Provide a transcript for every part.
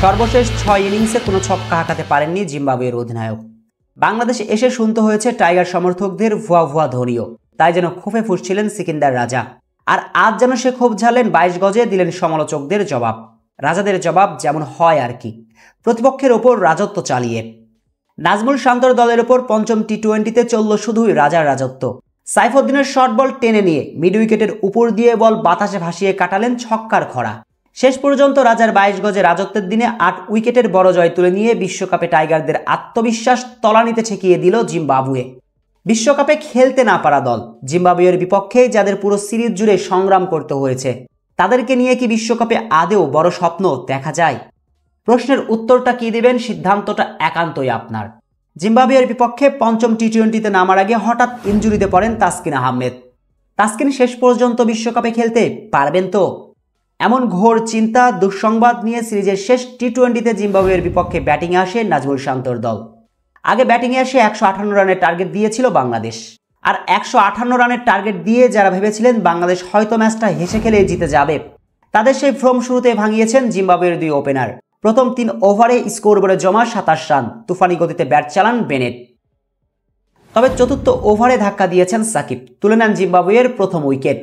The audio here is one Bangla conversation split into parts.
সর্বশেষ 6 ইনিংসে কোনো ছক্কা হাঁকাতে পারেননি জিম্বাবুয়ের অধিনায়ক। বাংলাদেশে এসে শুনতে হয়েছে টাইগার সমর্থকদের ভুয়া ভুয়া ধ্বনিও, তাই যেন ক্ষোভে ফুঁসছিলেন সিকিন্দার রাজা। আর আজ যেন সে ক্ষোভ ঝাড়লেন 22 গজে, দিলেন সমালোচকদের জবাব। রাজাদের জবাব যেমন হয় আর কি, প্রতিপক্ষের ওপর রাজত্ব চালিয়ে। নাজমুল শান্তর দলের ওপর পঞ্চম টি-20তে চলল শুধুই রাজার রাজত্ব। সাইফুদ্দিনের শর্ট বল টেনে নিয়ে মিড উইকেটের উপর দিয়ে বল বাতাসে ভাসিয়ে কাটালেন ছক্কার খরা। শেষ পর্যন্ত রাজার 22 গজে রাজত্বের দিনে 8 উইকেটের বড় জয় তুলে নিয়ে বিশ্বকাপে টাইগারদের আত্মবিশ্বাস তলানিতে ঠেকিয়ে দিল জিম্বাবুয়ে। বিশ্বকাপে খেলতে না পারা দল জিম্বাবুয়ের বিপক্ষে, যাদের পুরো সিরিজ জুড়ে সংগ্রাম করতে হয়েছে, তাদেরকে নিয়ে কি বিশ্বকাপে আদেও বড় স্বপ্ন দেখা যায়? প্রশ্নের উত্তরটা কি দেবেন, সিদ্ধান্তটা একান্তই আপনার। জিম্বাবুয়ের বিপক্ষে পঞ্চম টি-20তে নামার আগে হঠাৎ ইনজুরিতে পড়েন তাসকিন আহমেদ। তাসকিন শেষ পর্যন্ত বিশ্বকাপে খেলতে পারবেন তো? এমন ঘোর চিন্তা দুঃসংবাদ নিয়ে সিরিজের শেষ টি-20তে জিম্বাবুয়ের বিপক্ষে ব্যাটিংয়ে আসে নাজমুল শান্তর দল। আগে ব্যাটিংয়ে এসে 158 রানের টার্গেট দিয়েছিল বাংলাদেশ। আর 158 রানের টার্গেট দিয়ে যারা ভেবেছিলেন বাংলাদেশ হয়তো ম্যাচটা হেসে খেলে জিতে যাবে, তাদের সেই ভ্রম শুরুতে ভাঙিয়েছেন জিম্বাবুয়ের 2 ওপেনার। প্রথম 3 ওভারে স্কোরবোর্ডে জমা 27 রান, তুফানি গতিতে ব্যাট চালান বেনেট। তবে চতুর্থ ওভারে ধাক্কা দিয়েছেন সাকিব, তুলে নেন জিম্বাবুয়ের প্রথম উইকেট।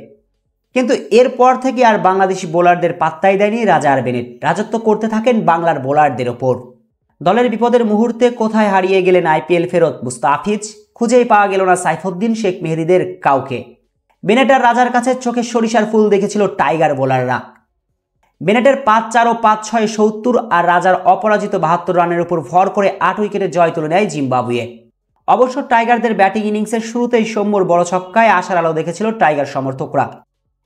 কিন্তু এরপর থেকে আর বাংলাদেশি বোলারদের পাত্তাই দেয়নি রাজা আর বেনেট, রাজত্ব করতে থাকেন বাংলার বোলারদের ওপর। দলের বিপদের মুহূর্তে কোথায় হারিয়ে গেলেন আইপিএল ফেরত মুস্তাফিজ, খুঁজেই পাওয়া গেল না সাইফুদ্দিন, শেখ মেহেদীদের কাউকে। বেনেট আর রাজার কাছে চোখে সরিষার ফুল দেখেছিল টাইগার বোলাররা। বেনেটের 5-4 ও 5-6 70 আর রাজার অপরাজিত 72 রানের উপর ভর করে 8 উইকেটে জয় তুলে নেয় জিম্বাবুয়ে। অবশ্য টাইগারদের ব্যাটিং ইনিংসের শুরুতেই সৌম্যর বড় ছক্কায় আশার আলো দেখেছিল টাইগার সমর্থকরা।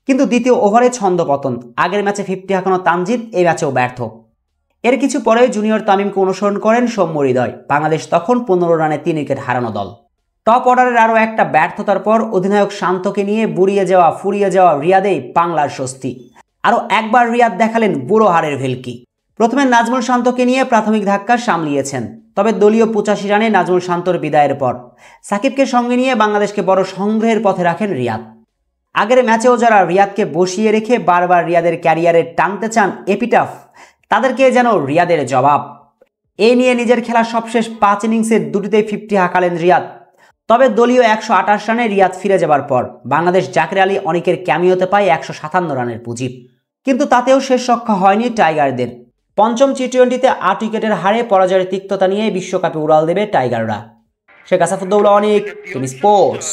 কিন্তু দ্বিতীয় ওভারে ছন্দপতন, আগের ম্যাচে 50 হাঁকানো তানজিদ এই ম্যাচেও ব্যর্থ। এর কিছু পরে জুনিয়র তামিমকে অনুসরণ করেন সৌম্য হৃদয়। বাংলাদেশ তখন 15 রানে 3 উইকেট হারানো দল। টপ অর্ডারের আরও একটা ব্যর্থতার পর অধিনায়ক শান্তকে নিয়ে ফুরিয়ে যাওয়া রিয়াদেই বাংলার স্বস্তি। আরও একবার রিয়াদ দেখালেন বুড়ো হারের ভেলকি। প্রথমে নাজমুল শান্তকে নিয়ে প্রাথমিক ধাক্কা সামলিয়েছেন, তবে দলীয় 85 রানে নাজমুল শান্তর বিদায়ের পর সাকিবকে সঙ্গে নিয়ে বাংলাদেশকে বড় সংগ্রহের পথে রাখেন রিয়াদ। আগের ম্যাচেও যারা রিয়াদকে বসিয়ে রেখে বারবার রিয়াদের ক্যারিয়ারে টানতে চান এপিটাফ, তাদেরকে যেন রিয়াদের জবাব। এই নিয়ে নিজের খেলা সবশেষ 5 ইনিংসের 2টিতেই 50 হাঁকালেন রিয়াদ। তবে দলীয় 128 রানে রিয়াদ ফিরে যাবার পর বাংলাদেশ জাকের আলী অনেকের ক্যামিওতে পায় 157 রানের পুঁজি। কিন্তু তাতেও শেষ রক্ষা হয়নি টাইগারদের। পঞ্চম টি-20তে 8 উইকেটের হারে পরাজয়ের তিক্ততা নিয়ে বিশ্বকাপে উড়াল দেবে টাইগাররা। শেখ আসাফুদ্দৌলা, অনেক, টিভি স্পোর্টস।